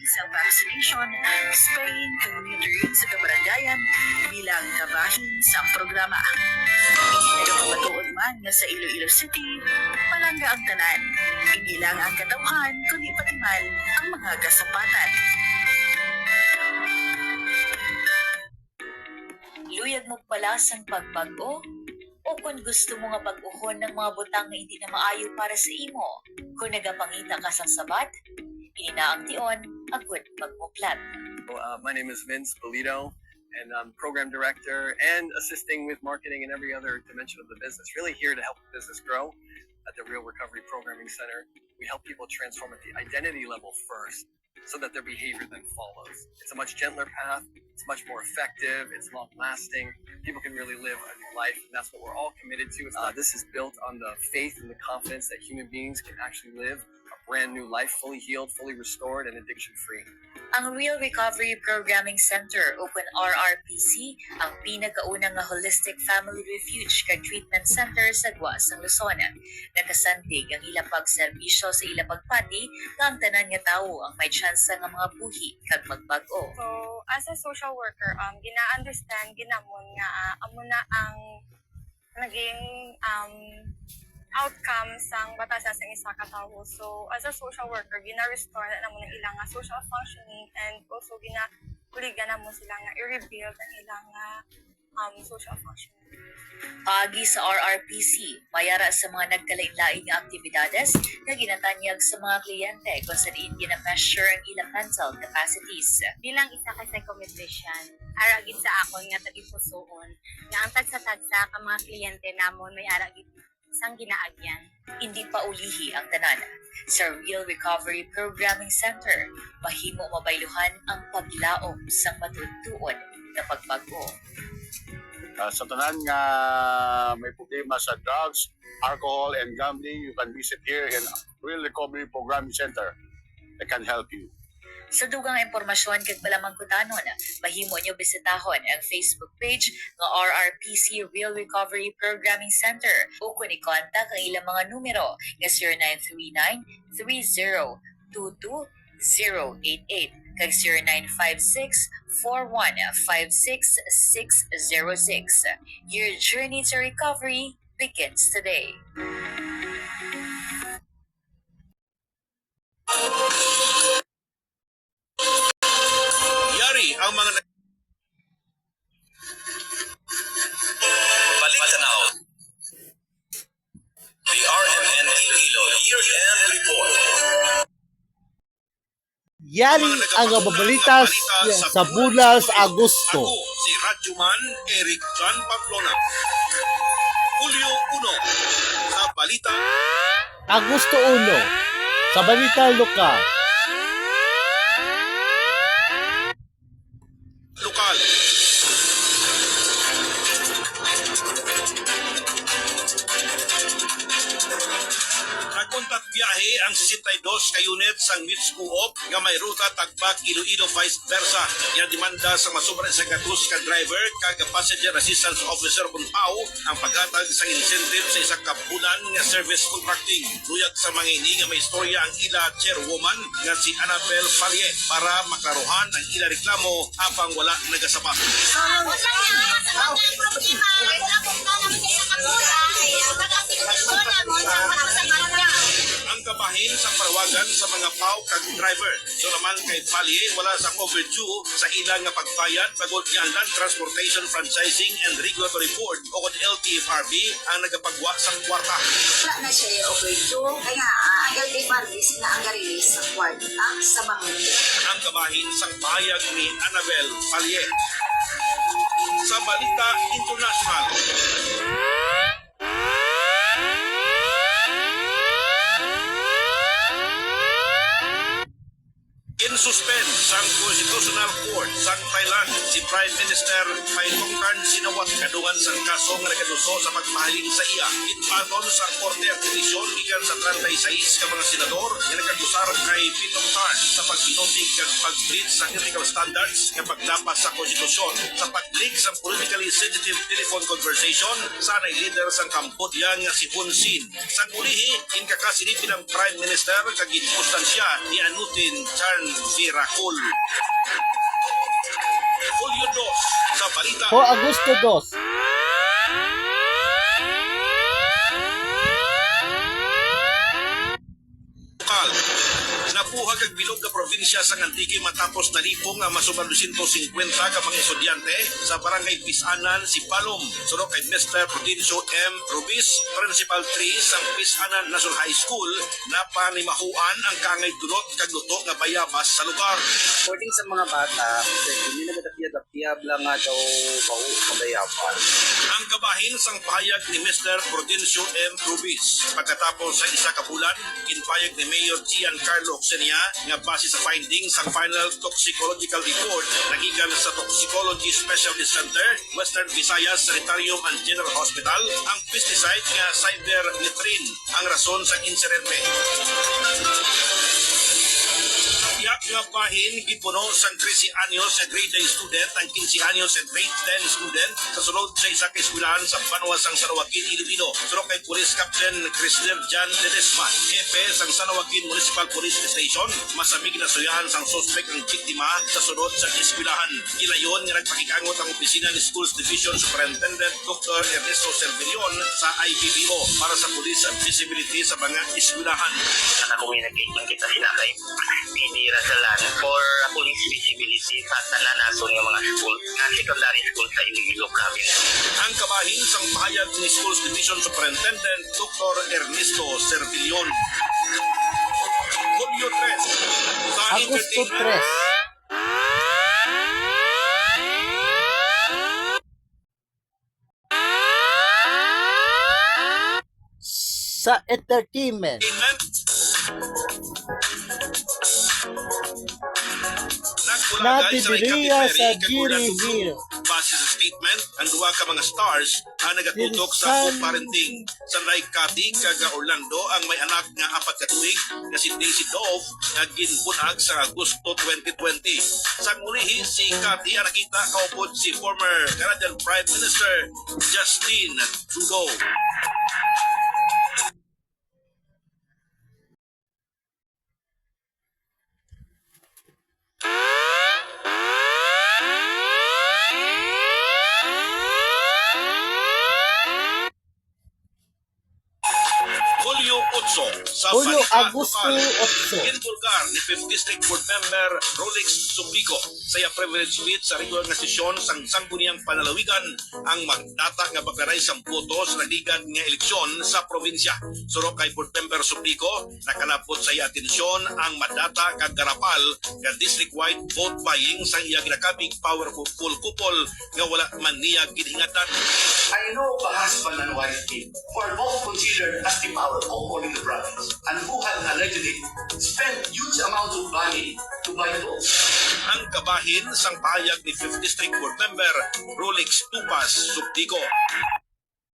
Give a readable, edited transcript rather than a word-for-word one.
sa vaccination, Spain, commuter sa kabaranggayan, bilang kabahin sa programa. Nagapabatuon man nga sa Iloilo City, palangga ang tanan. Hindi lang ang katawhan, kundi pati man ang mga kasapatan. Luyag mo pala sang pagbago? O kung gusto mo nga pag-uhon ng mga butang na hindi na maayo para sa imo, kung nagapangita ka sang sabat, ininaang tion, agud magmuklat. My name is Vince Polito, and I'm program director and assisting with marketing and every other dimension of the business. Really here to help the business grow at the Real Recovery Programming Center. We help people transform at the identity level first so that their behavior then follows. It's a much gentler path. It's much more effective. It's long-lasting. People can really live a new life, and that's what we're all committed to. This is built on the faith and the confidence that human beings can actually live a brand new life, fully healed, fully restored, and addiction-free. Ang Real Recovery Programming Center o kung RRPC ang pinakaunang nga holistic family refuge kag treatment center sa Guas, ang Luzon. Nakasandig ang ilang pagserbisyo sa ilang pagpati nga ang tanan nga tawo ang may tsansa nga mga buhi kag magbago. So, as a social worker, gina-understand ginamon nga amo na ang naging outcome sang batasan sa isa ka tawo. So, as a social worker, gina-restore na mo ng ilang social functioning and also gina-kuligan na mo sila nga i-rebuild ang ilang social functioning. Paagi sa RRPC, mayara sa mga nagkalain-lain nga aktibidades na ginatanyag sa mga kliyente kung saan gina-measure ang ilang mental capacities. Bilang isa ka psychometrician, aragid sa akon nga tagipusoon nga ang tagsa-tagsa ka mga kliyente namon may aragid sang ginaagyan. Hindi pa ulihi ang tanan. Sa Real Recovery Programming Center, mahimo mabayluhan ang paglaom sa matutuon na pagbago. Sa tanan nga may problema sa drugs, alcohol, and gambling, you can visit here in Real Recovery Programming Center. They can help you. Sa dugang impormasyon kag palamangkutanon, mahimo nyo bisitahon ang Facebook page ng RRPC Real Recovery Programming Center o kung i-contact ang ilang mga numero nga 0939-3022-088 kag 0956-4156606. Your journey to recovery begins today. Ang mga balik tanaw. The RMN Iloilo Year-End Report. Yari ang babalitas sa bulas Agosto. Ako si Radyoman Eric John Pamplona. Hulyo 1 sa balita. Agosto 1 sa balita lokal. Lokal. Nagkontak biyahe ang 62 ka unit sang Mitsuko nga may ruta Tagbac Iloilo vice versa. Yan demanda sa masubra sa gatus ka driver kag passenger assistance officer Bunpao ang paghatag sa incentive sa isa ka bulan nga service contracting. Luyag sa mga ini nga may istorya ang ila chairwoman nga si Annabel Falie para maklaruhan ang ila reklamo apang wala nagasaba. Ang kabahin sa parawagan sa mga PAW kag driver. So naman kay Falie wala sa overdue sa ilang nga pagbayad bagod nga Land Transportation Franchising and Regulatory Board o kung LTFRB ang nagapagwa sa kwarta. Wala na siya overdue kaya LTFRB na ang release sa kwarta sa mga ang kabahin sang pahayag ni Annabel Falie. Sa balita international. Insuspend sang Constitutional Court sang Thailand si Prime Minister Paetongtarn Shinawatra kadungan sang kaso nga nagaduso sa pagmahalin sa iya. Itpaton sa Korte ang petisyon gikan sa 36 ka mga senador nga nagagusar kay Paetongtarn sa pagbinutig kag pag-breach sa ethical standards nga paglapas sa konstitusyon sa pag-leak sa politically sensitive telephone conversation sa leader sang Cambodia nga si Hun Sen. Sang ulihi, inkakasilip ng Prime Minister kag gitpustansya ni Anutin Chan Viracol. Hulyo 2 sa balita. Ho Agosto 2. Lokal. Nabuhag ang bilog nga probinsya sa Antique matapos nalipong nga masubang 250 ka mga estudyante sa barangay Pisanan, Sipalom. Sunod kay Mr. Prudencio M. Rubis, Principal 3 sa Pisanan National High School, na panimahuan ang kangay dulot kag luto nga bayabas sa lugar. According sa mga bata, hindi na nagdapiyab lang nga daw baho kabayapan. Ang kabahin sang pahayag ni Mr. Prudencio M. Rubis. Pagkatapos sa isa ka bulan, kinpayag ni Mayor Giancarlo Oxenia nga base sa findings sa final toxicological report nagikan sa Toxicology Specialist Center, Western Visayas Sanitarium and General Hospital, ang pesticide nga cybermethrin ang rason sa insidente. Yak nga bahin gipuno sang 13 anyos sa grade 9 student ang 15 anyos sa grade 10 student sa sulod sa isa ka eskwelahan sa Panuas sang Sanawakin, Iloilo. Sulod kay Police Captain Chrysler Jan Ledesma, hepe sang Sanawakin Municipal Police Station, masamig na suyahan sang suspect ang biktima sa sulod sa eskwelahan. Gilayon nga nagpakikangot ang opisina ni Schools Division Superintendent Dr. Ernesto Servillon sa IBBO para sa police visibility sa mga eskwelahan. Naka-communicate lang kita sila kay PD Rasalan for police visibility sa talanason ng mga school, nga secondary school sa Iloilo Province. Ang kabahin sang pahayag ni Schools Division Superintendent Dr. Ernesto Servillon. Hulyo 3 sa Agosto entertainment. 3. Sa entertainment. Natibiriya sa Giri Hill. Base sa statement, ang duwa ka mga stars ang nagatutok sa co-parenting. Sa Kati kaga Orlando ang may anak nga 4 ka tuig nga si Daisy Dove nga ginbunag sa Agosto 2020. Sa mulihi si Kati ang nakita kaupod si former Canadian Prime Minister Justin Trudeau. Hulyo 8 sa Hulyo balita Agosto lokal. 8. Ginbulgar ni 5th District Board Member Rolex Subico sa iya privilege suite sa regular nga sesyon sang sangguniang panalawigan ang magdata nga baperay sang boto sa nagligad nga eleksyon sa probinsya. Suro kay Board Member Subico, nakalapot sa iya atensyon ang madata kag garapal nga district-wide vote buying sang iya ginakabig powerful couple nga wala man niya gidhingatan. I know bahas pa ng wife team for both considered as the power couple in the province and who have allegedly spent huge amounts of money to buy votes. Ang kabahin sang pahayag ni 5th District Board Member Rolex Tupas Subtico.